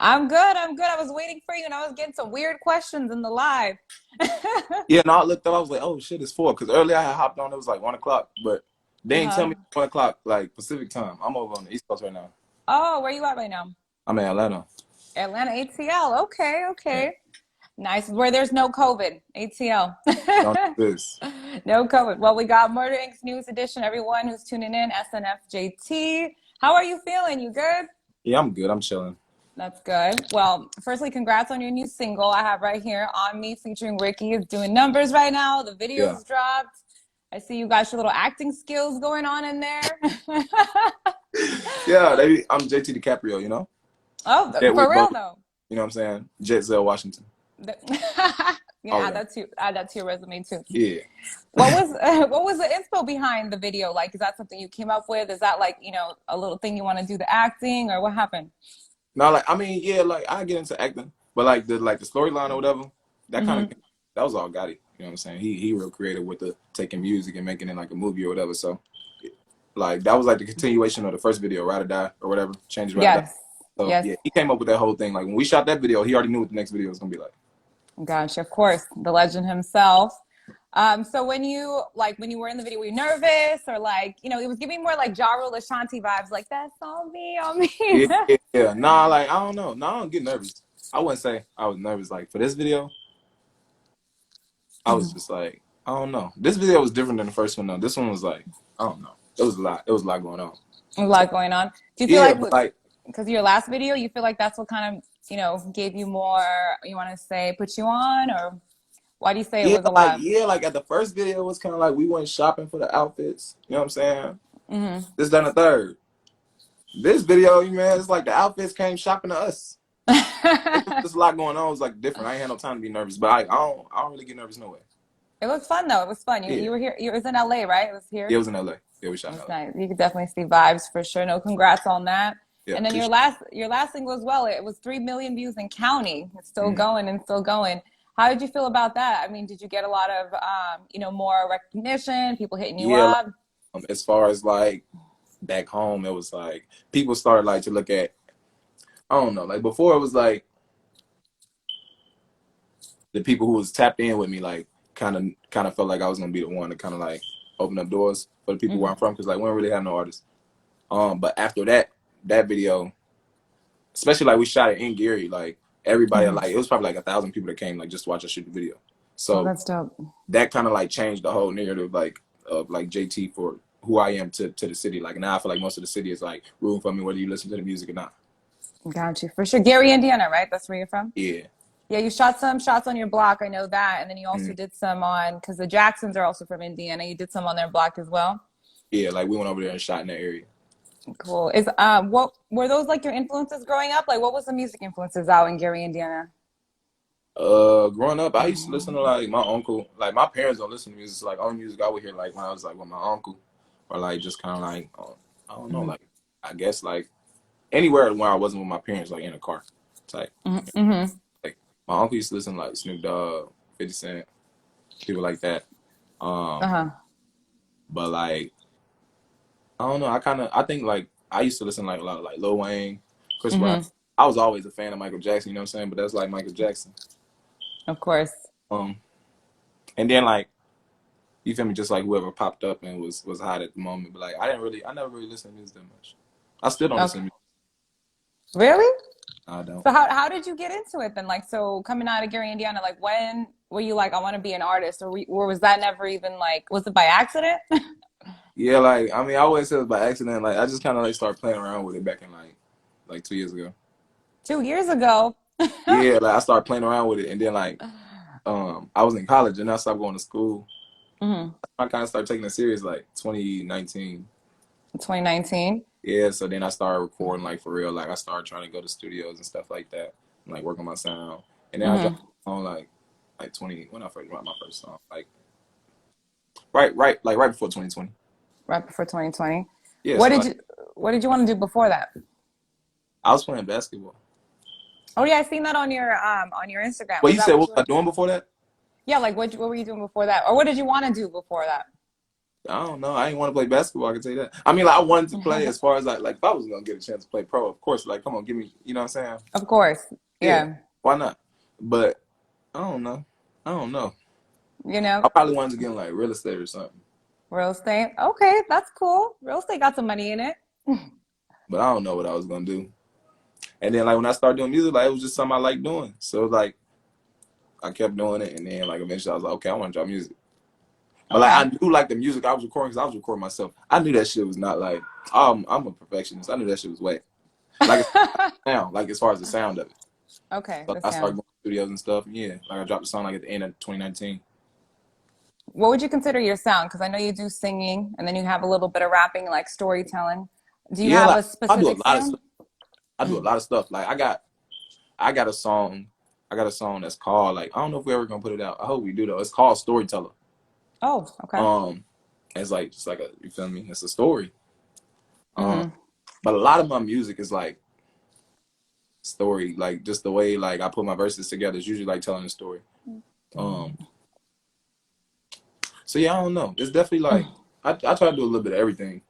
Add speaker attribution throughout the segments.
Speaker 1: I'm good. I'm good. I was waiting for you and I was getting some weird questions in the live.
Speaker 2: Yeah, no, I looked up. I was like, oh shit, it's 4. Because earlier I had hopped on. It was like 1 o'clock, but they didn't tell
Speaker 1: Uh-huh.
Speaker 2: me 1 o'clock like Pacific time. I'm over on the East Coast right now.
Speaker 1: Oh, where you at right now?
Speaker 2: I'm in Atlanta.
Speaker 1: Atlanta ATL. Okay,
Speaker 2: Yeah,
Speaker 1: okay. Nice. Where there's no COVID. ATL.
Speaker 2: don't do this.
Speaker 1: No COVID. Well, we got Murder Inc.'s news edition. Everyone who's tuning in, SNFJT. How are you feeling? You good?
Speaker 2: Yeah, I'm good. I'm chilling.
Speaker 1: That's good. Well, firstly, congrats on your new single I have right here on me featuring Ricky. Is doing numbers right now. The
Speaker 2: Yeah,
Speaker 1: video's dropped. I see you got your little acting skills going on in there.
Speaker 2: yeah. I'm JT DiCaprio. You know.
Speaker 1: Oh,
Speaker 2: Yeah, we
Speaker 1: for real
Speaker 2: both.
Speaker 1: though.
Speaker 2: You know what I'm saying? Jet Washington.
Speaker 1: Yeah,
Speaker 2: All of
Speaker 1: add
Speaker 2: that.
Speaker 1: that to your resume too.
Speaker 2: Yeah.
Speaker 1: What was the inspo behind the video? Like, is that something you came up with? Is that like, a little thing you want to do the acting or what happened?
Speaker 2: No, like I mean, yeah, like I get into acting, but like the storyline or whatever, that kind of
Speaker 1: Hmm.
Speaker 2: that was all Gotti. You know what I'm saying? He real creative with the taking music and making it like a movie or whatever. So like that was like the continuation of the first video, Ride or Die or whatever, Change Ride or Die.
Speaker 1: Yes.
Speaker 2: So
Speaker 1: Yes.
Speaker 2: yeah, he came up with that whole thing. Like when we shot that video, he already knew what the next video was gonna be like.
Speaker 1: Gosh, of course, the legend himself. So when you were in the video, were you nervous or like, it was giving more like Ja Rule, Ashanti vibes, like that's on me.
Speaker 2: Yeah, yeah, yeah. Nah, like I don't know. Nah, I don't get nervous. I wouldn't say I was nervous. Like for this video, I was
Speaker 1: Mhm.
Speaker 2: just like, I don't know. This video was different than the first one though. This one was like, I don't know. It was a lot. It was a lot going on.
Speaker 1: A
Speaker 2: So
Speaker 1: lot going on. Do you feel
Speaker 2: yeah,
Speaker 1: like
Speaker 2: but like
Speaker 1: because your last video, you feel like that's what kind of, gave you more, you want to say, put you on, or why do you say it was a lot?
Speaker 2: yeah, like at the first video it was kind of like we went shopping for the outfits. You know what I'm saying?
Speaker 1: Hmm.
Speaker 2: This done a third. This video, man, it's like the outfits came shopping to us. There's a lot going on. It was like different. I ain't had no time to be nervous, but I don't really get nervous no way.
Speaker 1: It was fun though. It was fun. You
Speaker 2: Yeah,
Speaker 1: were here. It was in LA, right? It was
Speaker 2: yeah,
Speaker 1: here.
Speaker 2: it was in LA. Yeah, we
Speaker 1: It
Speaker 2: shot in
Speaker 1: was
Speaker 2: LA.
Speaker 1: nice. You could definitely see vibes for sure. No, congrats on that.
Speaker 2: Yeah,
Speaker 1: And then
Speaker 2: appreciate
Speaker 1: your last single as well. It was 3 million views and counting. It's
Speaker 2: it.
Speaker 1: still going and still going. How did you feel about that? I mean, did you get a lot of more recognition? People hitting you
Speaker 2: Yeah, like
Speaker 1: up?
Speaker 2: as far as like back home, it was like people started like to look at. I don't know. Like before, it was like the people who was tapped in with me, like kind of felt like I was gonna be the one to kind of like open up doors for the people where
Speaker 1: Hmm.
Speaker 2: I'm from, because like we don't really have no artists. But after that video, especially like we shot it in Gary, like everybody,
Speaker 1: Hmm.
Speaker 2: like it was probably like 1,000 people that came like just to watch us shoot the video.
Speaker 1: Oh,
Speaker 2: So
Speaker 1: that's dope.
Speaker 2: that kind of like changed the whole narrative, like of like JT for who I am to the city. Like now I feel like most of the city is like rooting for me whether you listen to the music or not.
Speaker 1: Got you for sure. Gary, Indiana, right? That's where you're from.
Speaker 2: Yeah.
Speaker 1: Yeah, you shot some shots on your block. I know that, and then you also
Speaker 2: Mhm.
Speaker 1: did some on because the Jacksons are also from Indiana. You did some on their block as well.
Speaker 2: Yeah, like we went over there and shot in that area.
Speaker 1: Cool. Is what were those like your influences growing up? Like what was the music influences out in Gary, Indiana?
Speaker 2: Growing up, I used to listen to like my uncle. Like my parents don't listen to music. So, like only music I would hear like when I was like with my uncle, or like just kind of like I don't know,
Speaker 1: Hmm.
Speaker 2: like I guess like anywhere where I wasn't with my parents, like in a car type.
Speaker 1: Hmm.
Speaker 2: Like my uncle used to listen to like Snoop Dogg, 50 Cent, people like that. Um,
Speaker 1: Uh-huh.
Speaker 2: but like I don't know. I think like I used to listen like a lot of like Lil Wayne, Chris Brown.
Speaker 1: Hmm.
Speaker 2: I was always a fan of Michael Jackson. You know what I'm saying? But that's like Michael Jackson.
Speaker 1: Of course.
Speaker 2: Um, and then like you feel me, just like whoever popped up and was hot at the moment. But like I never really listened to music that much. I still don't listen
Speaker 1: Okay.
Speaker 2: to music.
Speaker 1: Really?
Speaker 2: I don't.
Speaker 1: So how did you get into it then? Like so coming out of Gary, Indiana, like when were you like I want to be an artist or was that never even like was it by accident?
Speaker 2: Yeah, like I mean, I always said it was by accident. Like I just kind of like started playing around with it back in like 2 years ago.
Speaker 1: 2 years ago.
Speaker 2: Yeah, like I started playing around with it, and then like I was in college and I stopped going to school.
Speaker 1: Hmm.
Speaker 2: I kind of started taking it serious like 2019.
Speaker 1: 2019.
Speaker 2: Yeah, so then I started recording like for real. Like I started trying to go to studios and stuff like that, and, like work on my sound. And then I dropped
Speaker 1: Hmm.
Speaker 2: on like 20 when I first dropped my first song, like right before 2020.
Speaker 1: Right before 2020.
Speaker 2: Yeah,
Speaker 1: What
Speaker 2: so
Speaker 1: did
Speaker 2: like
Speaker 1: you what did you want to do before that?
Speaker 2: I was playing basketball.
Speaker 1: Oh yeah, I seen that on your Instagram.
Speaker 2: Well,
Speaker 1: Was
Speaker 2: you
Speaker 1: that
Speaker 2: said
Speaker 1: what
Speaker 2: what
Speaker 1: you
Speaker 2: was
Speaker 1: were
Speaker 2: I doing before that?
Speaker 1: Yeah, like what were you doing before that? Or what did you want to do before that?
Speaker 2: I don't know. I ain't want to play basketball. I can tell you that. I mean, like I wanted to play as far as like if I was gonna get a chance to play pro, of course. Like, come on, give me. You know what I'm saying?
Speaker 1: Of course.
Speaker 2: Yeah.
Speaker 1: Yeah.
Speaker 2: Why not? But I don't know. I don't know.
Speaker 1: You know,
Speaker 2: I probably wanted to get in like real estate or something.
Speaker 1: real estate. Okay, that's cool. Real estate got some money in it.
Speaker 2: But I don't know what I was gonna do. And then like when I started doing music, like it was just something I liked doing. So like I kept doing it, and then like eventually I was like, okay, I want to drop music. But like I
Speaker 1: Okay.
Speaker 2: knew like the music I was recording, because I was recording myself. I knew that shit was not like I'm a perfectionist. I knew that shit was wet. Like sound, like as far as the sound of it.
Speaker 1: Okay,
Speaker 2: So
Speaker 1: the
Speaker 2: I started
Speaker 1: sound.
Speaker 2: going to studios and stuff. And yeah, like I dropped the song like at the end of 2019.
Speaker 1: What would you consider your sound? Because I know you do singing and then you have a little bit of rapping, like storytelling. Do you
Speaker 2: Yeah,
Speaker 1: have
Speaker 2: like
Speaker 1: a
Speaker 2: I do a
Speaker 1: specific
Speaker 2: lot of
Speaker 1: sound?
Speaker 2: stuff. I do a lot of stuff. Like I got a song. I got a song that's called like I don't know if we ever gonna put it out. I hope we do though. It's called Storyteller.
Speaker 1: Oh, okay.
Speaker 2: It's like just like a you feel me? It's a story. Um,
Speaker 1: Mm-hmm.
Speaker 2: but a lot of my music is like story, like just the way like I put my verses together is usually like telling a story. Um, so yeah, I don't know. It's definitely like I try to do a little bit of everything.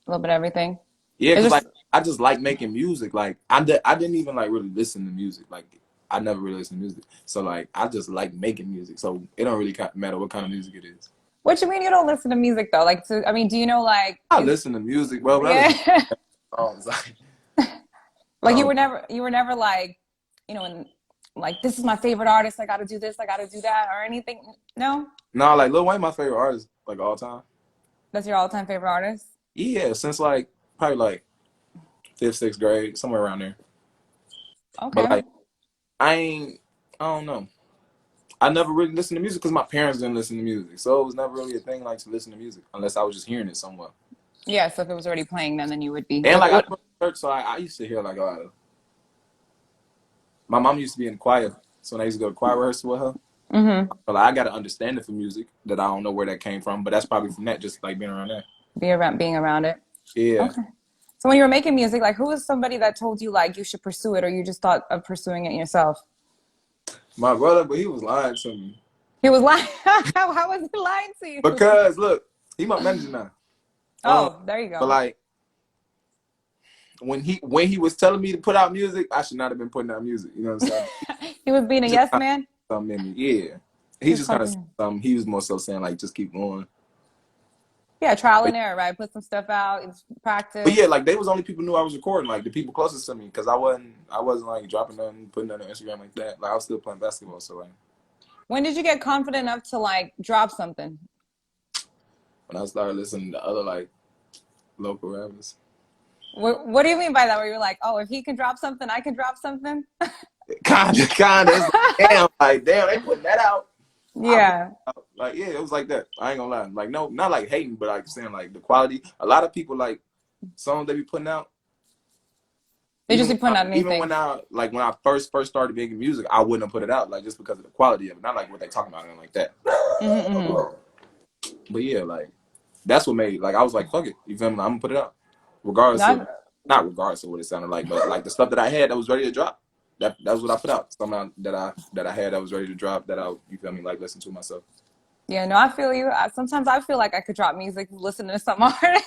Speaker 1: A little bit of everything.
Speaker 2: Yeah,
Speaker 1: It's
Speaker 2: because like
Speaker 1: just
Speaker 2: I just like making music. Like I didn't even like really listen to music. Like I never really listened to music. So like I just like making music. So it don't really matter what kind of music it is.
Speaker 1: what you mean you don't listen to music though? Like, I mean, do you know like
Speaker 2: I
Speaker 1: is
Speaker 2: listen to music, bro, but I listen
Speaker 1: yeah,
Speaker 2: to songs. Like I
Speaker 1: like
Speaker 2: don't
Speaker 1: you were never like, you know, and like this is my favorite artist. I got to do this. I got to do that, or anything. No,
Speaker 2: no, like Lil Wayne, my favorite artist, like all time.
Speaker 1: that's your all-time favorite artist.
Speaker 2: Yeah, since like probably like fifth, sixth grade, somewhere around there. But
Speaker 1: Okay.
Speaker 2: like I don't know. I never really listened to music because my parents didn't listen to music, so it was never really a thing like to listen to music unless I was just hearing it somewhere.
Speaker 1: Yeah. So if it was already playing, then you would be.
Speaker 2: And like I
Speaker 1: What?
Speaker 2: grew up in church, so I used to hear like a lot of. My mom used to be in choir, so when I used to go to choir rehearsal with her,
Speaker 1: Mm-hmm.
Speaker 2: but like, I got to understand it for music that I don't know where that came from, but that's probably from that, just like being around that.
Speaker 1: Being around it.
Speaker 2: Yeah,
Speaker 1: Okay. So when you were making music, like who was somebody that told you like you should pursue it, or you just thought of pursuing it yourself?
Speaker 2: my brother, but he was lying to me
Speaker 1: He was lying. How was he lying to you?
Speaker 2: because look, he my manager now. Um,
Speaker 1: Oh, there you
Speaker 2: but
Speaker 1: go.
Speaker 2: like when he was telling me to put out music, I should not have been putting out music. You know what I'm saying?
Speaker 1: He was being a
Speaker 2: He just
Speaker 1: yes
Speaker 2: kinda
Speaker 1: man.
Speaker 2: something in me. Yeah, he
Speaker 1: Just
Speaker 2: just kind of
Speaker 1: something.
Speaker 2: something. He was more so saying like just keep going.
Speaker 1: Yeah, trial
Speaker 2: But,
Speaker 1: and error, right? Put some stuff out,
Speaker 2: but yeah,
Speaker 1: practice.
Speaker 2: like they was only people knew I was recording, like the people closest to me, because I wasn't like dropping nothing, putting nothing on Instagram like that. Like I was still playing basketball, so like
Speaker 1: When did you get confident enough to like drop something?
Speaker 2: when I started listening to other like local rappers,
Speaker 1: What do you mean by that? Where you're like, oh, if he can drop something, I can drop something.
Speaker 2: kinda, it's like damn, they putting that out. I put
Speaker 1: Yeah,
Speaker 2: it out. Like yeah, it was like that. I ain't gonna lie. Like no, not like hating, but like saying like the quality. A lot of people like songs they be putting out.
Speaker 1: they just be putting out
Speaker 2: Even
Speaker 1: anything.
Speaker 2: when I first started making music, I wouldn't have put it out like just because of the quality of it, not like what they talking about and like that.
Speaker 1: Mm-hmm, mm-hmm.
Speaker 2: But yeah, like that's what made like I was like fuck it, you feel me? I'm gonna put it out, regardless of
Speaker 1: Not,
Speaker 2: not regardless of what it sounded like, but like the stuff that I had that was ready to drop. That's what I put out. Something that I had that was ready to drop that I you feel me like listen to myself.
Speaker 1: yeah, no, I feel you. Sometimes I feel like I could drop music listening to some artist.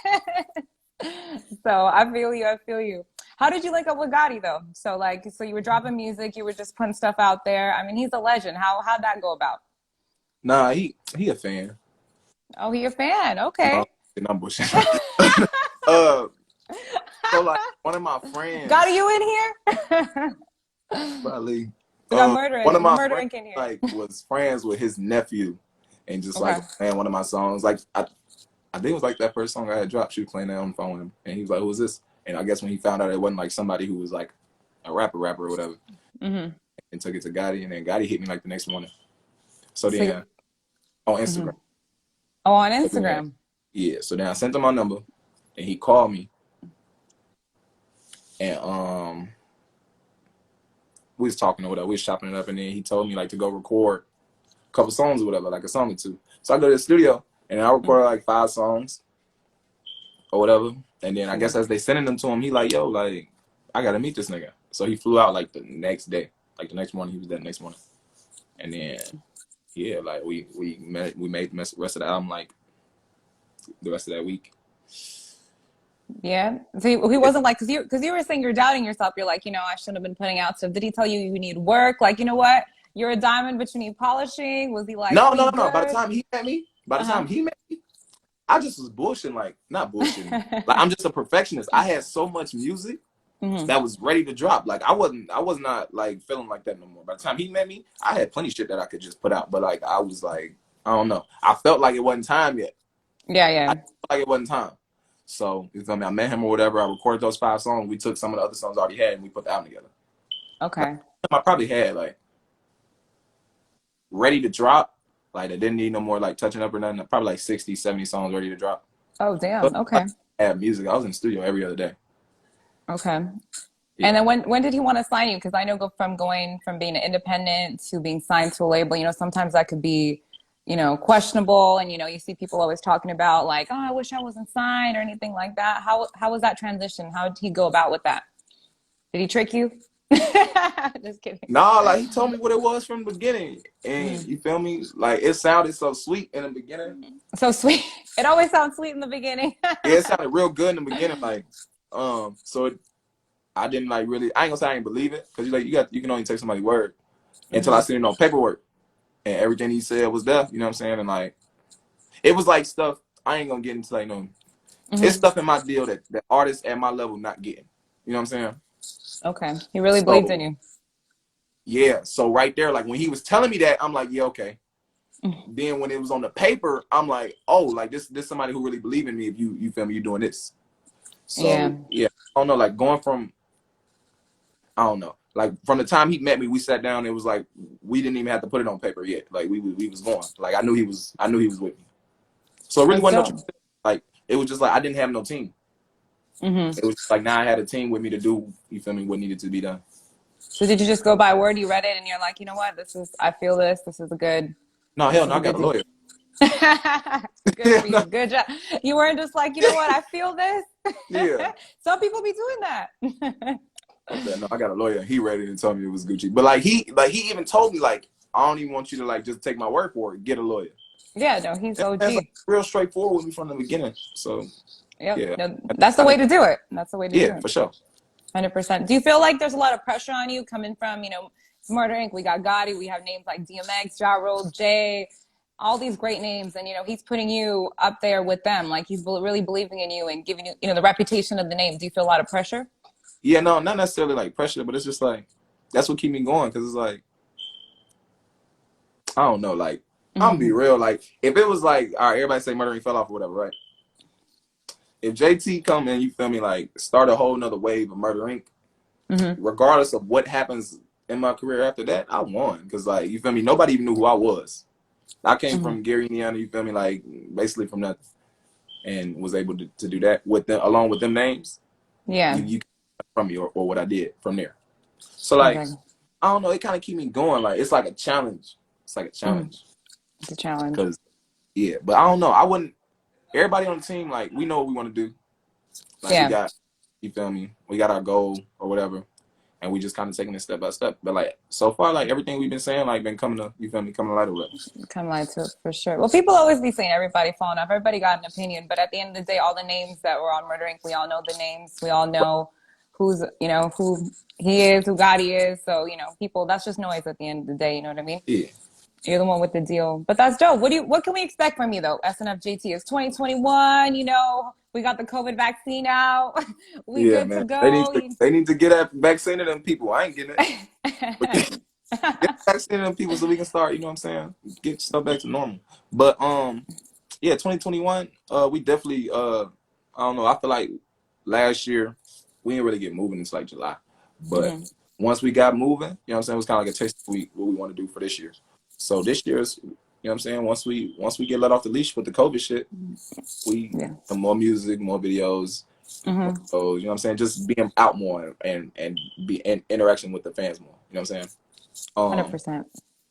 Speaker 1: So I feel you. I feel you. How did you link up with Gotti though? So like, so you were dropping music, you were just putting stuff out there. I mean, he's a legend. How'd that go about?
Speaker 2: Nah, he a fan.
Speaker 1: Oh, he a fan.
Speaker 2: No,
Speaker 1: Okay.
Speaker 2: I'm bullshit. uh, so like one of my
Speaker 1: Gotti,
Speaker 2: friends,
Speaker 1: you in here?
Speaker 2: probably,
Speaker 1: We got
Speaker 2: one of
Speaker 1: murdering,
Speaker 2: my
Speaker 1: murder
Speaker 2: friends
Speaker 1: Inc. in here.
Speaker 2: like was friends with his nephew, and just like
Speaker 1: Okay.
Speaker 2: playing one of my songs. Like I think it was like that first song I had dropped. She was playing that on the phone with him, and he was like, "Who is this?" And I guess when he found out it wasn't like somebody who was like a rapper or whatever,
Speaker 1: Mm-hmm.
Speaker 2: and took it to Gotti, and then Gotti hit me like the next morning. So
Speaker 1: So,
Speaker 2: then on
Speaker 1: mhm.
Speaker 2: Instagram,
Speaker 1: Oh, on
Speaker 2: so then,
Speaker 1: Instagram.
Speaker 2: yeah. So then I sent him my number, and he called me, and we was talking or whatever, we was chopping it up, and then he told me like to go record a couple songs or whatever, like a song or two. So I go to the studio, and I recorded like 5 songs or whatever. And then I guess as they sending them to him, he like, yo, like, I gotta meet this nigga. So he flew out like the next day. Like the next morning, he was there next morning. And then yeah, like we made the rest of the album like the rest of that week.
Speaker 1: Yeah. So he wasn't like, because you were saying you're doubting yourself. You're like, I shouldn't have been putting out stuff. Did he tell you you need work? Like, you know what? You're a diamond, but you need polishing. Was he like,
Speaker 2: No,
Speaker 1: be
Speaker 2: no, no, no. By the
Speaker 1: good?
Speaker 2: time he met me,
Speaker 1: Uh-huh.
Speaker 2: I just was bullshitting, like not bullshitting. Like I'm just a perfectionist. I had so much music
Speaker 1: Hmm.
Speaker 2: that was ready to drop. Like I was not like feeling like that no more. By the time he met me, I had plenty of shit that I could just put out. But like I was like, I don't know. I felt like it wasn't time yet.
Speaker 1: Yeah,
Speaker 2: I
Speaker 1: yeah.
Speaker 2: felt like it wasn't time. So you feel me? I met him or whatever. I recorded those 5 songs. We took some of the other songs I already had and we put the album together. Like,
Speaker 1: Okay.
Speaker 2: I probably had like ready to drop. Like I didn't need no more like touching up or nothing. Probably like 60, 70 songs ready to drop.
Speaker 1: Oh, damn.
Speaker 2: But
Speaker 1: Okay.
Speaker 2: I had music. I was in the studio every other day.
Speaker 1: Okay. And
Speaker 2: Yeah.
Speaker 1: then when did he want to sign you? Because I know from going from being an independent to being signed to a label, sometimes that could be, questionable. And you see people always talking about like, oh, I wish I wasn't signed or anything like that. How was that transition? How did he go about with that? Did he trick you? Just kidding.
Speaker 2: Nah, like he told me what it was from the beginning. And
Speaker 1: Mm.
Speaker 2: you feel me? Like it sounded so sweet in the beginning.
Speaker 1: So sweet. It always sounds sweet in the beginning.
Speaker 2: Yeah, it sounded real good in the beginning. Like, I didn't like really. I ain't gonna say I didn't believe it because you can only take somebody's word until I
Speaker 1: Hmm.
Speaker 2: seen it on paperwork and everything he said was there. You know what I'm saying? And like, it was like stuff I ain't gonna get into. Like, it's
Speaker 1: Hmm.
Speaker 2: stuff in my deal that artists at my level not getting. You know what I'm saying?
Speaker 1: Okay. He really believed in
Speaker 2: So
Speaker 1: you.
Speaker 2: yeah, so right there, like when he was telling me that, I'm like, yeah, okay. Then when it was on the paper, I'm like, oh, like this somebody who really believe in me. If you feel me, you doing this.
Speaker 1: Yeah.
Speaker 2: So yeah, I don't know. Like going from I don't know. Like from the time he met me, we sat down. It was like we didn't even have to put it on paper yet. Like we was going. Like I knew he was with me. So it really
Speaker 1: That's
Speaker 2: wasn't no
Speaker 1: dope.
Speaker 2: transition. Like it was just like I didn't have no team.
Speaker 1: Hmm.
Speaker 2: It was just like now I had a team with me to do. You feel me? What needed to be done.
Speaker 1: So did you just go by word? You read it and you're like, you know what? I feel this.
Speaker 2: No, hell
Speaker 1: This
Speaker 2: no.
Speaker 1: is a
Speaker 2: I got
Speaker 1: good
Speaker 2: a
Speaker 1: deal.
Speaker 2: lawyer.
Speaker 1: Good for you. Good job. You weren't just like, you know what? I feel this.
Speaker 2: Yeah.
Speaker 1: Some people be doing that.
Speaker 2: I said no. I got a lawyer. He ready to tell me it was Gucci. But like he even told me like I don't even want you to like just take my word for it. Get a lawyer.
Speaker 1: Yeah, no, he's
Speaker 2: That's like
Speaker 1: OG.
Speaker 2: real straightforward with me from the beginning. So
Speaker 1: Yep.
Speaker 2: yeah,
Speaker 1: No, that's the way to do it. That's the way to do
Speaker 2: yeah,
Speaker 1: it.
Speaker 2: for sure.
Speaker 1: 100%. Do you feel like there's a lot of pressure on you coming from, Murder Inc.? We got Gotti. We have names like DMX, Ja Rule, Jay, all these great names. And, he's putting you up there with them. Like he's really believing in you and giving you, the reputation of the name. Do you feel a lot of pressure?
Speaker 2: Yeah, no, not necessarily like pressure, but it's just like that's what keep me going because it's like I don't know, like I'm gonna be
Speaker 1: Mm-hmm.
Speaker 2: real. Like if it was like all right, everybody say Murdering fell off or whatever, right? If JT come in, you feel me, like start a whole nother wave of Murder Inc.
Speaker 1: Mm-hmm.
Speaker 2: Regardless of what happens in my career after that, I won because like you feel me, nobody even knew who I was. I came
Speaker 1: Mm-hmm.
Speaker 2: from Gary, Indiana. You feel me, like basically from nothing, and was able to do that with them along with them names.
Speaker 1: Yeah,
Speaker 2: You from me or what I did from there. So like
Speaker 1: exactly.
Speaker 2: I don't know, it kind of keep me going. Like it's like a challenge. It's like a
Speaker 1: Mm-hmm.
Speaker 2: challenge.
Speaker 1: It's a challenge.
Speaker 2: Cause yeah, but I don't know. I wouldn't. Everybody on the team, like we know what we want to do. Like we
Speaker 1: Yeah.
Speaker 2: got, you feel me? We got our goal or whatever, and we just kind of taking it step by step. But like so far, like everything we've been saying, like been coming to, you feel me, coming to light or whatever.
Speaker 1: Come live to it for sure. Well, people always be saying everybody falling off. Everybody got an opinion, but at the end of the day, all the names that were on Murder Inc., we all know the names. We all know who's, who he is, who Gotti is. So, people, that's just noise at the end of the day. You know what I mean?
Speaker 2: Yeah,
Speaker 1: You're the one with the deal. But that's dope. What can we expect from you though? SNFJT is 2021, we got the COVID vaccine out. We
Speaker 2: yeah,
Speaker 1: good to
Speaker 2: man.
Speaker 1: go.
Speaker 2: They need to get that vaccine to them people. I ain't getting it. But get vaccine to them people so we can start. You know what I'm saying? Get stuff back to normal. But yeah, 2021. We definitely I don't know. I feel like last year we didn't really get moving until like July, but
Speaker 1: Mhm.
Speaker 2: once we got moving, you know what I'm saying, it was kind of like a taste of what we want to do for this year. So this year is, you know what I'm saying, once we get let off the leash with the COVID shit, we
Speaker 1: Yeah.
Speaker 2: more music, more videos, more
Speaker 1: Hmm.
Speaker 2: shows, you know what I'm saying, just being out more and be in interaction with the fans more. You know what I'm saying? Um,
Speaker 1: 100%.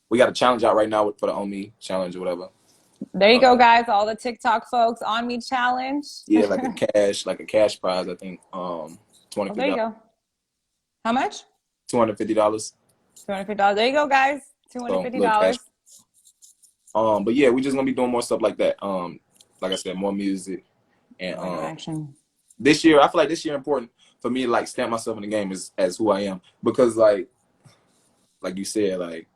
Speaker 2: we got a challenge out right now for the On Me challenge or whatever.
Speaker 1: There you
Speaker 2: Uh,
Speaker 1: go, guys. All the TikTok folks on me challenge.
Speaker 2: yeah, like a cash prize. I think
Speaker 1: Oh,
Speaker 2: twenty
Speaker 1: there you
Speaker 2: fifty
Speaker 1: go. How much?
Speaker 2: $250.
Speaker 1: $250. There you go, guys.
Speaker 2: So little cash.
Speaker 1: $250.
Speaker 2: But yeah, we just gonna be doing more stuff like that. like I said, more music. And
Speaker 1: More interaction.
Speaker 2: this year, I feel like this year important for me to like stamp myself in the game as who I am, because like you said, like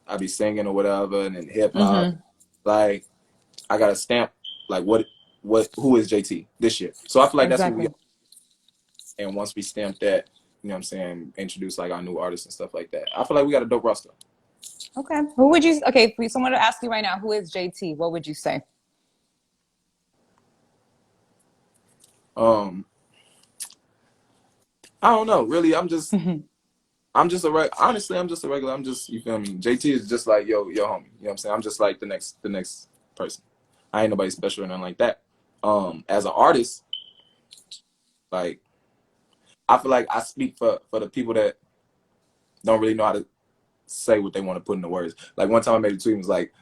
Speaker 2: I be singing or whatever, and then hip hop, like I got to stamp like who is JT this year. So I feel like that's who we
Speaker 1: Exactly.
Speaker 2: are. And once we stamp that, you know what I'm saying, introduce like our new artists and stuff like that, I feel like we got a dope roster.
Speaker 1: Okay. Who would you? Okay, if someone to ask you right now, who is JT? What would you say?
Speaker 2: Um, I don't know. Really, honestly, I'm just a regular. You feel me? JT is just like yo homie. You know what I'm saying? I'm just like the next person. I ain't nobody special or nothing like that. As an artist, like I feel like I speak for the people that don't really know how to say what they want to put into words. Like one time I made a tweet and was like,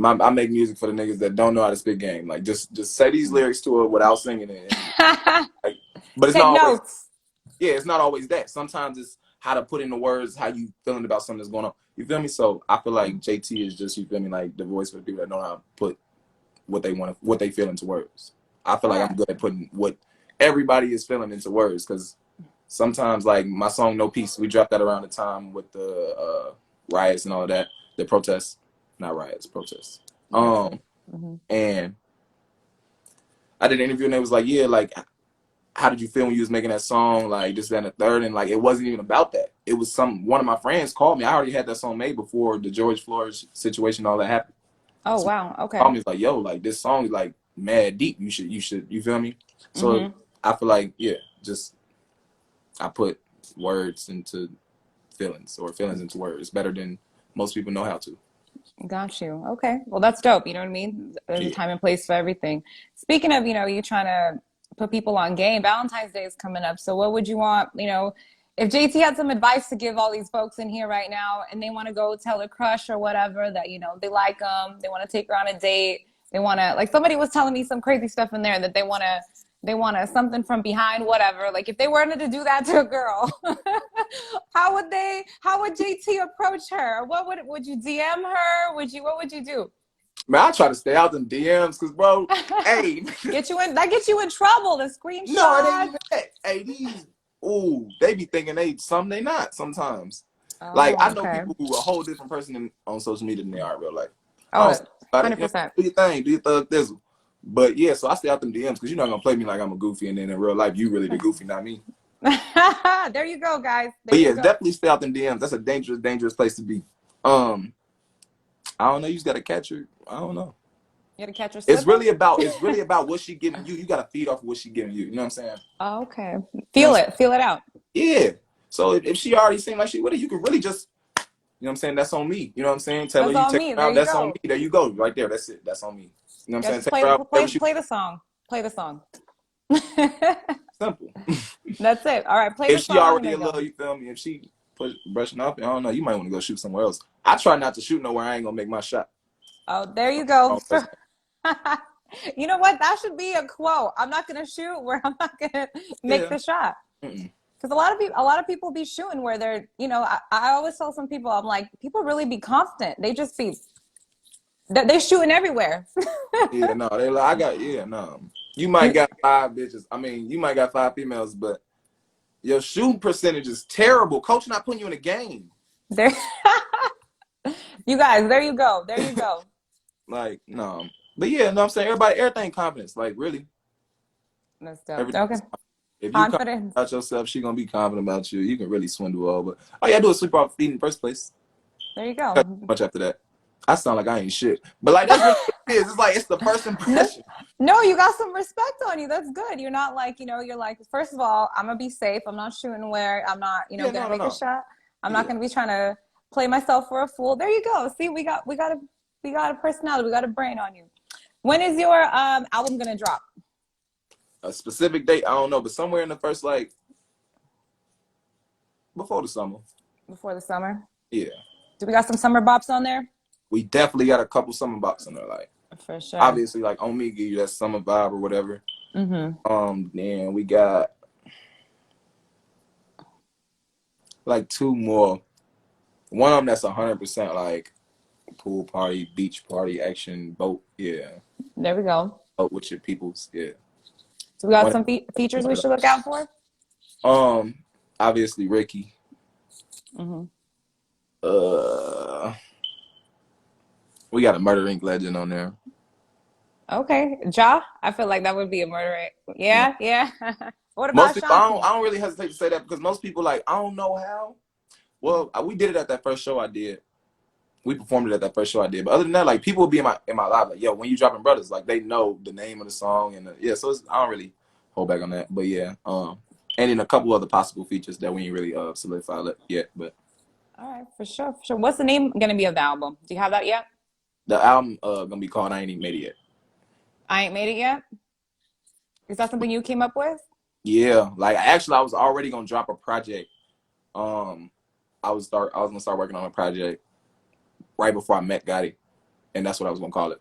Speaker 2: I make music for the niggas that don't know how to spit game. Like just say these lyrics to it without singing it. And, like, but it's
Speaker 1: Take
Speaker 2: not always.
Speaker 1: notes.
Speaker 2: Yeah, it's not always that. Sometimes it's how to put into words how you feeling about something that's going on. You feel me? So I feel like JT is just, you feel me, like the voice for the people that know how to put what they feel into words. I feel
Speaker 1: All
Speaker 2: like
Speaker 1: right.
Speaker 2: I'm good at putting what everybody is feeling into words, because sometimes like my song No Peace, we dropped that around the time with the riots and all of that, the protests, not riots, protests. And I did an interview and they was like, yeah, like how did you feel when you was making that song, like this, that, and the third? And like it wasn't even about that. It was one of my friends called me. I already had that song made before the George Floyd situation, all that happened.
Speaker 1: Oh
Speaker 2: So
Speaker 1: wow.
Speaker 2: he
Speaker 1: Okay.
Speaker 2: called me, was like, yo, like this song is like mad deep. You should, you feel me? So I feel like, yeah, just I put words into feelings, or feelings into words better than most people know how to.
Speaker 1: Got you. Okay. Well, that's dope. You know what I mean? There's a
Speaker 2: Yeah.
Speaker 1: time and place for everything. Speaking of, you trying to put people on game, Valentine's Day is coming up. So what would you want, if JT had some advice to give all these folks in here right now and they want to go tell a crush or whatever that, they like them, they want to take her on a date, they want to, like somebody was telling me some crazy stuff in there that they want to something from behind, whatever. Like if they wanted to do that to a girl, how would JT approach her? What would you DM her? What would you do?
Speaker 2: Man, I try to stay out them DMs because, bro, hey,
Speaker 1: That gets you in trouble, the
Speaker 2: no, it ain't
Speaker 1: screenshot.
Speaker 2: even that. Hey, they be thinking they not sometimes. Like
Speaker 1: Oh,
Speaker 2: I know
Speaker 1: okay.
Speaker 2: people who are a whole different person on social media than they are in real life. I
Speaker 1: Oh,
Speaker 2: don't about it.
Speaker 1: 100%.
Speaker 2: Do your thing, do your thug thizzle. But yeah, so I stay out them DMs because you're not gonna play me like I'm a goofy, and then in real life you really the goofy, not me.
Speaker 1: There you go, guys. There
Speaker 2: But
Speaker 1: you
Speaker 2: yeah,
Speaker 1: go.
Speaker 2: definitely stay out them DMs. That's a dangerous place to be. I don't know. You just gotta catch her. I don't know.
Speaker 1: You gotta catch her
Speaker 2: It's
Speaker 1: slipping.
Speaker 2: really about what she giving you. You gotta feed off of what she giving you. You know what I'm saying?
Speaker 1: Oh, okay.
Speaker 2: You know
Speaker 1: Feel
Speaker 2: what I'm
Speaker 1: it. Feel it out.
Speaker 2: saying? Yeah. So if she already seemed like she would, you can really just, you know what I'm saying? That's on me. You know what I'm saying? Tell her
Speaker 1: That's
Speaker 2: you
Speaker 1: on
Speaker 2: take
Speaker 1: me.
Speaker 2: her
Speaker 1: There
Speaker 2: out.
Speaker 1: you
Speaker 2: That's on
Speaker 1: go.
Speaker 2: me. There you go. Right there. That's it. That's on me. You know what I'm
Speaker 1: Yeah,
Speaker 2: saying?
Speaker 1: just
Speaker 2: Take her out. Whatever she
Speaker 1: play the song. Play the song.
Speaker 2: simple.
Speaker 1: That's it. All right, play
Speaker 2: If
Speaker 1: the
Speaker 2: she
Speaker 1: song and
Speaker 2: already
Speaker 1: then
Speaker 2: a little,
Speaker 1: go.
Speaker 2: you feel me? If she brushing up, I don't know. You might want to go shoot somewhere else. I try not to shoot nowhere. I ain't gonna make my shot.
Speaker 1: Oh, there you go.
Speaker 2: Wrong person.
Speaker 1: You know what? That should be a quote. I'm not gonna shoot where I'm not gonna make
Speaker 2: Yeah.
Speaker 1: the shot.
Speaker 2: Mm-mm.
Speaker 1: Because a lot of people be shooting where they're, I always tell some people, I'm like, people really be confident. They just be, they shooting everywhere.
Speaker 2: Yeah, no, they like, no. You might got 5 bitches. I mean, you might got 5 females, but your shooting percentage is terrible. Coach not putting you in a game.
Speaker 1: There, you guys, there you go. There you go.
Speaker 2: Like, no. But yeah, no, I'm saying everything confidence. Like, really,
Speaker 1: That's dope.
Speaker 2: everything.
Speaker 1: Okay.
Speaker 2: If you confident
Speaker 1: Confidence.
Speaker 2: about yourself, she gonna be confident about you. You can really swindle all, but all you gotta do is sweep off feet in the first place.
Speaker 1: There you
Speaker 2: Not
Speaker 1: go.
Speaker 2: much after that. I sound like I ain't shit, but like that's really what it is. It's like it's the first
Speaker 1: No,
Speaker 2: impression.
Speaker 1: no, you got some respect on you. That's good. You're not like, you're like, first of all, I'm gonna be safe. I'm not shooting where I'm not,
Speaker 2: Yeah,
Speaker 1: gonna
Speaker 2: no,
Speaker 1: make a
Speaker 2: no.
Speaker 1: shot. I'm not
Speaker 2: Yeah.
Speaker 1: gonna be trying to play myself for a fool. There you go. See, we got a personality. We got a brain on you. When is your album gonna drop?
Speaker 2: A specific date, I don't know, but somewhere in the first like before the summer.
Speaker 1: Before the summer?
Speaker 2: Yeah.
Speaker 1: Do we got some summer bops on there?
Speaker 2: We definitely got a couple summer bops in there. Like
Speaker 1: For sure.
Speaker 2: obviously, like on me give you that summer vibe or whatever.
Speaker 1: Mm-hmm.
Speaker 2: Then we got like 2 more. One of them that's 100% like pool party, beach party, action, boat. Yeah,
Speaker 1: There we go.
Speaker 2: boat with your peoples. Yeah.
Speaker 1: So we got
Speaker 2: One,
Speaker 1: some features we should look out for.
Speaker 2: um, obviously Ricky.
Speaker 1: Mm-hmm.
Speaker 2: Uh, we got a Murder Inc. legend on there.
Speaker 1: Okay, Ja. I feel like that would be a murder.
Speaker 2: Yeah.
Speaker 1: Yeah, yeah. What
Speaker 2: Most
Speaker 1: about
Speaker 2: people,
Speaker 1: Shanti?
Speaker 2: I don't really hesitate to say that because most people like, I don't know how. Well, we did it at that first show I did. We performed it at that first show I did. But other than that, like people will be in my live like, yo, when you dropping brothers, like they know the name of the song and yeah. So I don't really hold back on that. But yeah, and then a couple other possible features that we ain't really solidified yet. But
Speaker 1: All right, for sure, for sure. What's the name gonna be of the album? Do you have that yet?
Speaker 2: the album gonna be called I Ain't Even Made It Yet.
Speaker 1: I ain't made it yet. Is that something you came up with?
Speaker 2: Yeah, like actually, I was already gonna drop a project. I was gonna start working on a project right before I met Gotti, and that's what I was gonna call it.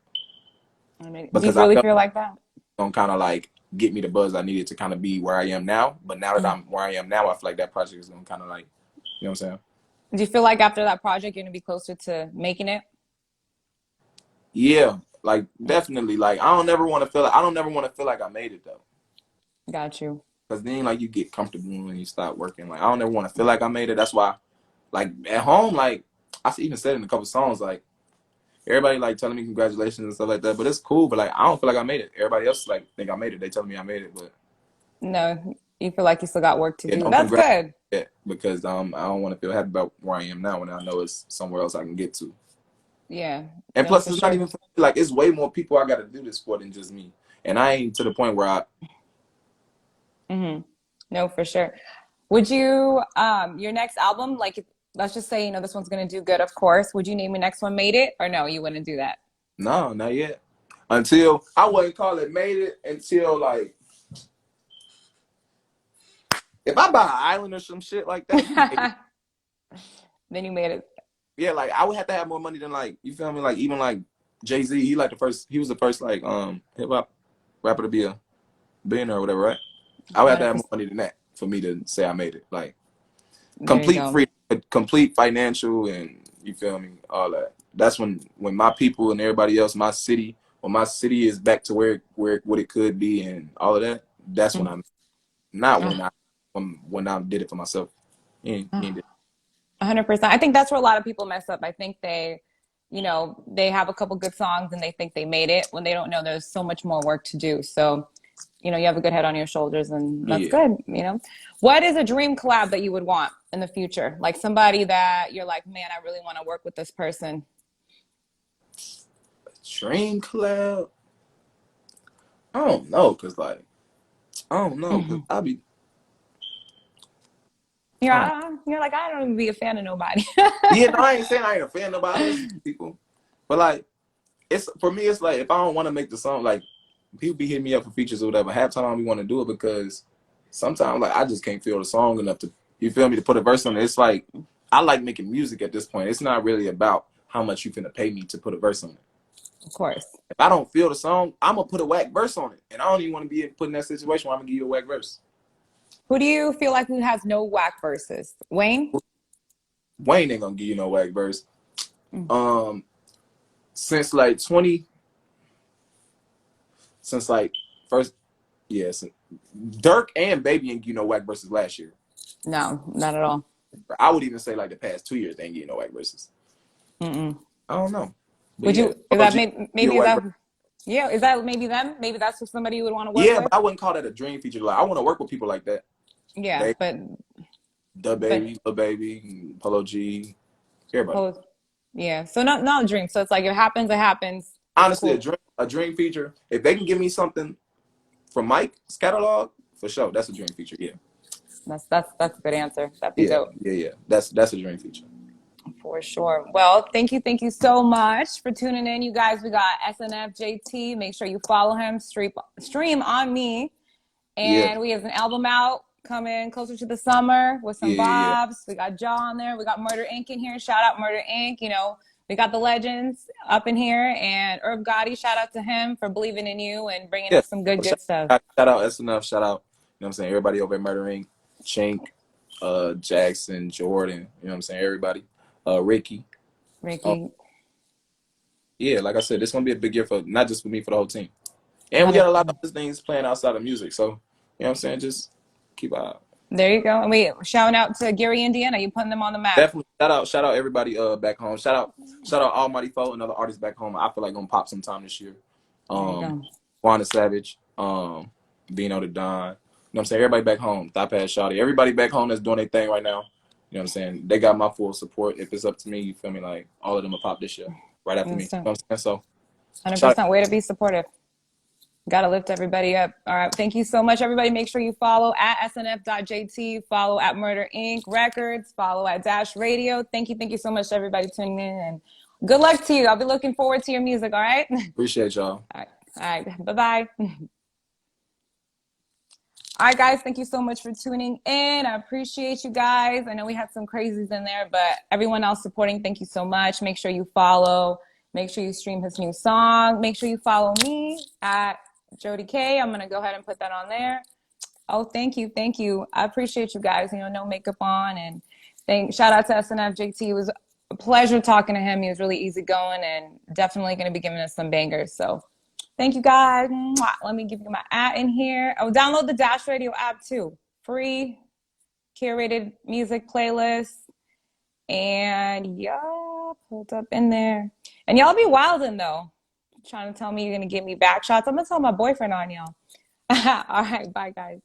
Speaker 1: I mean, do you
Speaker 2: Because I
Speaker 1: really
Speaker 2: felt
Speaker 1: feel like that?
Speaker 2: gonna kind of like get me the buzz I needed to kind of be where I am now. But now that I'm where I am now, I feel like that project is gonna kind of like, you know what I'm saying?
Speaker 1: Do you feel like after that project you're gonna be closer to making it?
Speaker 2: Yeah, like definitely. Like I don't never want to feel. I don't never want to feel like I made it though.
Speaker 1: Got you.
Speaker 2: Because then like you get comfortable when you start working. Like I don't ever want to feel like I made it. That's why, like at home, like I even said in a couple songs, like everybody like telling me congratulations and stuff like that. But it's cool. But like I don't feel like I made it. Everybody else like think I made it. They tell me I made it, but
Speaker 1: No, you feel like you still got work to
Speaker 2: yeah,
Speaker 1: do.
Speaker 2: don't
Speaker 1: That's
Speaker 2: congratulate
Speaker 1: good.
Speaker 2: it because I don't want to feel happy about where I am now when I know it's somewhere else I can get to.
Speaker 1: Yeah,
Speaker 2: And
Speaker 1: no,
Speaker 2: plus,
Speaker 1: for
Speaker 2: it's not
Speaker 1: sure.
Speaker 2: even like it's way more people I got to do this for than just me. And I ain't to the point where I.
Speaker 1: No, for sure. Would you, your next album, like, let's just say, this one's gonna do good, of course. Would you name your next one Made It? Or no, you wouldn't do that?
Speaker 2: No, not yet. Until I wouldn't call it made it until like if I buy an island or some shit like that, you can make it.
Speaker 1: Then you made it.
Speaker 2: Yeah, like I would have to have more money than like you feel me, like even like Jay-Z, he was the first like hip hop rapper to be a billionaire or whatever, right? I would have to have more
Speaker 1: 100%.
Speaker 2: money than that for me to say I made it. Like
Speaker 1: There you
Speaker 2: complete
Speaker 1: go.
Speaker 2: freedom, complete financial and you feel me, all that. That's when my people and everybody else, when my city is back to where what it could be and all of that, that's when I'm not
Speaker 1: Oh,
Speaker 2: when I did it for myself. He ain't did
Speaker 1: 100%. I think that's where a lot of people mess up. I think they have a couple good songs and they think they made it when they don't know there's so much more work to do. So, you have a good head on your shoulders and that's
Speaker 2: yeah.
Speaker 1: good. What is a dream collab that you would want in the future? Like somebody that you're like, man, I really want to work with this person.
Speaker 2: Dream collab. I don't know, cause like I don't know, cause I be
Speaker 1: You're,
Speaker 2: I don't.
Speaker 1: you're like, I don't even be a fan of nobody.
Speaker 2: Yeah, no, I ain't saying I ain't a fan of nobody. I listen to people, but like it's for me. It's like if I don't want to make the song, like people be hitting me up for features or whatever. Half time I don't want to do it because sometimes like I just can't feel the song enough to you feel me to put a verse on it. It's like I like making music at this point. It's not really about how much you finna pay me to put a verse on it.
Speaker 1: Of course.
Speaker 2: If I don't feel the song, I'm gonna put a whack verse on it, and I don't even want to be put in that situation where I'm gonna give you a whack verse.
Speaker 1: Who do you feel like who has no whack verses? Wayne?
Speaker 2: Wayne ain't gonna give you no whack verse.
Speaker 1: Mm.
Speaker 2: Since like 20, since like first, yes, Dirk and Baby ain't give you no whack verses last year.
Speaker 1: No, not at all.
Speaker 2: I would even say like the past 2 years they ain't give you no whack verses.
Speaker 1: Mm-mm.
Speaker 2: I don't know, but
Speaker 1: Would
Speaker 2: yeah,
Speaker 1: you, is that
Speaker 2: OG give
Speaker 1: maybe
Speaker 2: you a
Speaker 1: is
Speaker 2: whack
Speaker 1: that,
Speaker 2: verse.
Speaker 1: yeah, is that maybe them? Maybe that's who somebody you would want to work
Speaker 2: Yeah,
Speaker 1: with?
Speaker 2: but I wouldn't call that a dream feature. Like I want to work with people like that.
Speaker 1: Yeah,
Speaker 2: They,
Speaker 1: but,
Speaker 2: Dababy, Lil Baby, Polo G, everybody.
Speaker 1: oh, yeah. So not a dream. So it's like, if it happens, it happens. It's
Speaker 2: Honestly,
Speaker 1: cool.
Speaker 2: a dream feature. If they can give me something from Mike's catalog, for sure, that's a dream feature. Yeah,
Speaker 1: That's a good answer. That'd be
Speaker 2: yeah,
Speaker 1: dope.
Speaker 2: yeah, yeah. That's a dream feature.
Speaker 1: For sure. Well, thank you so much for tuning in, you guys. We got SNFJT. Make sure you follow him. Stream on me.
Speaker 2: Yeah,
Speaker 1: And we have an album out coming closer to the summer with some
Speaker 2: yeah, yeah,
Speaker 1: bobs. We got Jaw on there. We got Murder Inc. in here. Shout out Murder Inc. We got the legends up in here. And Irv Gotti, shout out to him for believing in you and bringing
Speaker 2: yeah.
Speaker 1: us some good,
Speaker 2: Shout,
Speaker 1: good stuff.
Speaker 2: shout out SNF. Shout out. You know what I'm saying? Everybody over at Murdering, Chink, Jackson, Jordan. You know what I'm saying? Everybody. Ricky. Um,
Speaker 1: Ricky.
Speaker 2: yeah, like I said, it's gonna be a big year for not just for me, for the whole team. And we got a lot of
Speaker 1: 100%.
Speaker 2: other things playing outside of music. So, you know what I'm saying? Just keep an eye out.
Speaker 1: There you go. And we shouting out to Gary, Indiana. You putting them on the map.
Speaker 2: Definitely shout out everybody back home. Shout out Almighty Foe and other artists back home. I feel like gonna pop sometime this year.
Speaker 1: There you go.
Speaker 2: Wanda Savage, Vino the Don. You know what I'm saying? Everybody back home. Thought Pass Shawty. Everybody back home that's doing their thing right now. You know what I'm saying? They got my full support. If it's up to me, you feel me? Like all of them will pop this year. Right after me. You know what I'm saying? So
Speaker 1: 100% way to be supportive. Got to lift everybody up. All right. Thank you so much, everybody. Make sure you follow at SNF.JT, follow at Murder Inc. Records, follow at Dash Radio. Thank you. Thank you so much to everybody tuning in. And good luck to you. I'll be looking forward to your music. All right.
Speaker 2: appreciate y'all.
Speaker 1: All right. All right. Bye-bye. All right, guys. Thank you so much for tuning in. I appreciate you guys. I know we had some crazies in there, but everyone else supporting, thank you so much. Make sure you follow. Make sure you stream his new song. Make sure you follow me at Joty Kay. I'm going to go ahead and put that on there. Oh, thank you. Thank you. I appreciate you guys. You know, no makeup on. And shout out to SNFJT. It was a pleasure talking to him. He was really easygoing and definitely going to be giving us some bangers. So thank you guys. Mwah. Let me give you my ad in here. Oh, download the Dash Radio app too. Free curated music playlist. And y'all pulled up in there. And y'all be wildin' though. Trying to tell me you're going to give me back shots. I'm going to tell my boyfriend on y'all. All right. Bye, guys.